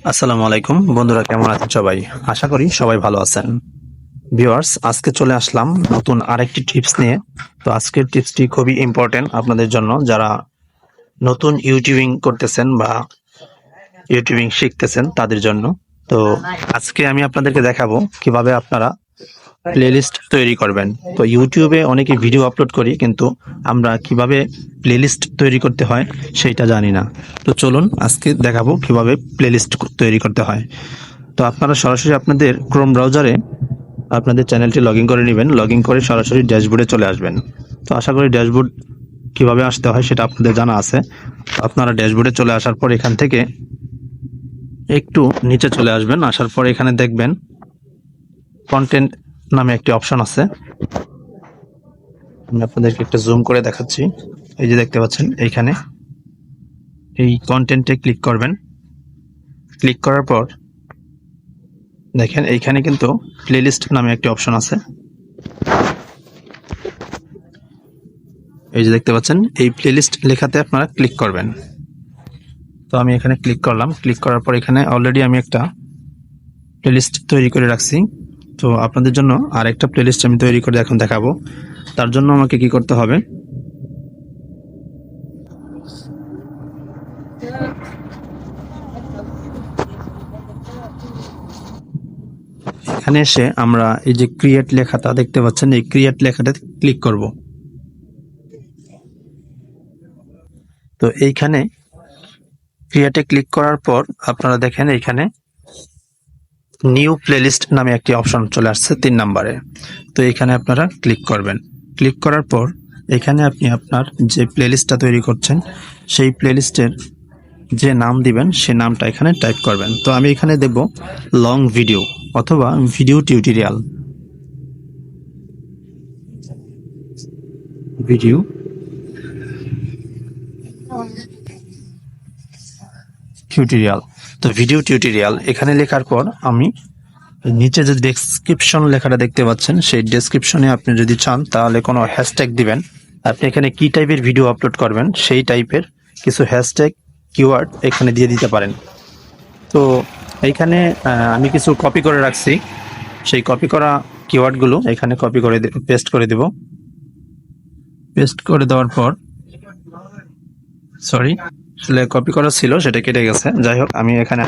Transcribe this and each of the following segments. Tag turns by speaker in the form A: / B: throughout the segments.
A: আসসালামু আলাইকুম বন্ধুরা, কেমন আছেন সবাই? আশা করি সবাই ভালো আছেন। ভিউয়ার্স, আজকে চলে আসলাম নতুন আরেকটি টিপস নিয়ে। তো আজকের টিপসটি খুবই ইম্পর্টেন্ট আপনাদের জন্য, যারা নতুন ইউটিউবিং করতেছেন বা ইউটিউবিং শিখতেছেন তাদের জন্য। তো আজকে আমি আপনাদেরকে দেখাবো কিভাবে আপনারা প্লেলিস্ট তৈরি করবেন। তো ইউটিউবে অনেকে ভিডিও আপলোড করি, কিন্তু আমরা কিভাবে প্লেলিস্ট তৈরি করতে হয় সেইটা জানি না। তো চলুন আজকে দেখাবো কিভাবে প্লেলিস্ট তৈরি করতে হয়। তো আপনারা সরাসরি আপনাদের ক্রোম ব্রাউজারে আপনাদের চ্যানেলটি লগ ইন করে নেবেন। লগ ইন করে সরাসরি ড্যাশবোর্ডে চলে আসবেন। তো আশা করি ড্যাশবোর্ড কীভাবে আসতে হয় সেটা আপনাদের জানা আছে। আপনারা ড্যাশবোর্ডে চলে আসার পর এখান থেকে একটু নিচে চলে আসবেন। আসার পর এখানে দেখবেন কন্টেন্ট নামে একটি অপশন আছে। আমি আপনাদেরকে একটা জুম করে দেখাচ্ছি। এই যে দেখতে পাচ্ছেন, এইখানে এই কন্টেন্টে ক্লিক করবেন। ক্লিক করার পর দেখেন এইখানে কিন্তু প্লেলিস্ট নামে একটি অপশন আছে। এই যে দেখতে পাচ্ছেন, এই প্লেলিস্ট লেখাতে আপনারা ক্লিক করবেন। তো আমি এখানে ক্লিক করলাম। ক্লিক করার পর এখানে অলরেডি আমি একটা প্লেলিস্ট তৈরি করে রাখছি। তো আপনাদের জন্য আরেকটা প্লেলিস্ট আমি তৈরি করে এখন দেখাবো। তার জন্য আমাকে কি করতে হবে, এখানে এসে আমরা এই যে ক্রিয়েট লেখাটা দেখতে পাচ্ছেন, এই ক্রিয়েট লেখাটাতে ক্লিক করব। তো এইখানে ক্রিয়েটে ক্লিক করার পর আপনারা দেখেন এইখানে নিউ প্লেলিস্ট নামে একটি অপশন চলে আসছে 3 নম্বরে। তো এখানে আপনারা ক্লিক করবেন। ক্লিক করার পর এখানে আপনি আপনার যে প্লেলিস্টটা তৈরি করছেন সেই প্লেলিস্টের যে নাম দিবেন সে নামটা এখানে টাইপ করবেন। তো আমি এখানে দেব লং ভিডিও অথবা ভিডিও টিউটোরিয়াল। Video tutorial. তো ভিডিও টিউটোরিয়াল এখানে লেখার পর আমি নিচে যে ডেসক্রিপশন লেখাটা দেখতে পাচ্ছেন, সেই ডেসক্রিপশনে আপনি যদি চান তাহলে কোনো হ্যাশট্যাগ দিবেন। আপনি এখানে কি টাইপের ভিডিও আপলোড করবেন সেই টাইপের কিছু হ্যাশট্যাগ কিওয়ার্ড এখানে দিয়ে দিতে পারেন। তো এইখানে আমি কিছু কপি করে রাখছি। সেই কপি করা কিওয়ার্ডগুলো এখানে কপি করে পেস্ট করে দেব। পেস্ট করে দেওয়ার পর সরি, আসলে কপি করা ছিল সেটা কেটে গেছে। যাই হোক, আমি এখানে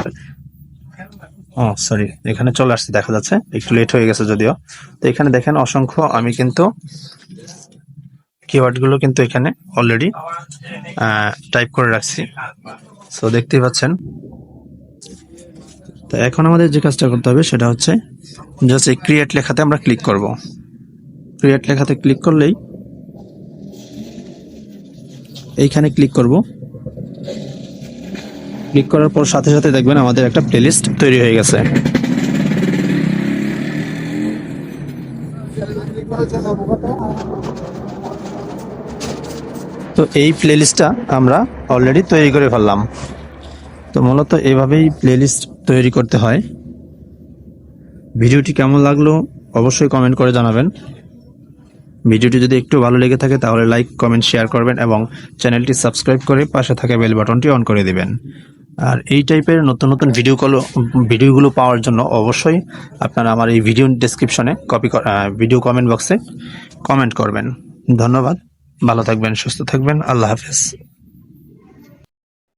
A: সরি, এখানে চলে আসছে, দেখা যাচ্ছে একটু লেট হয়ে গেছে যদিও। তো এখানে দেখেন অসংখ্য আমি কিন্তু কিওয়ার্ডগুলো কিন্তু এখানে অলরেডি টাইপ করে রাখছি। সো দেখতেই পাচ্ছেন। তো এখন আমাদের যে কাজটা করতে হবে সেটা হচ্ছে জাস্ট এই ক্রিয়েট লেখাতে আমরা ক্লিক করব। ক্রিয়েট লেখাতে ক্লিক করলেই এইখানে ক্লিক করব। ক্লিক করার পর সাথে সাথে দেখবেন আমাদের একটা প্লেলিস্ট তৈরি হয়ে গেছে। তো এই প্লেলিস্টটা আমরা অলরেডি তৈরি করে ফেললাম। তো মূলত এভাবেই প্লেলিস্ট তৈরি করতে হয়। ভিডিওটি কেমন লাগলো অবশ্যই কমেন্ট করে জানাবেন। ভিডিওটি যদি একটু ভালো লেগে থাকে তাহলে লাইক, কমেন্ট, শেয়ার করবেন এবং চ্যানেলটি সাবস্ক্রাইব করে পাশে থাকা বেল বাটনটি অন করে দিবেন। আর এই টাইপের নতুন নতুন ভিডিওগুলো পাওয়ার জন্য অবশ্যই আপনারা আমার এই ভিডিও ডেসক্রিপশনে ভিডিও কমেন্ট বক্সে কমেন্ট করবেন। ধন্যবাদ, ভালো থাকবেন, সুস্থ থাকবেন, আল্লাহ হাফেজ।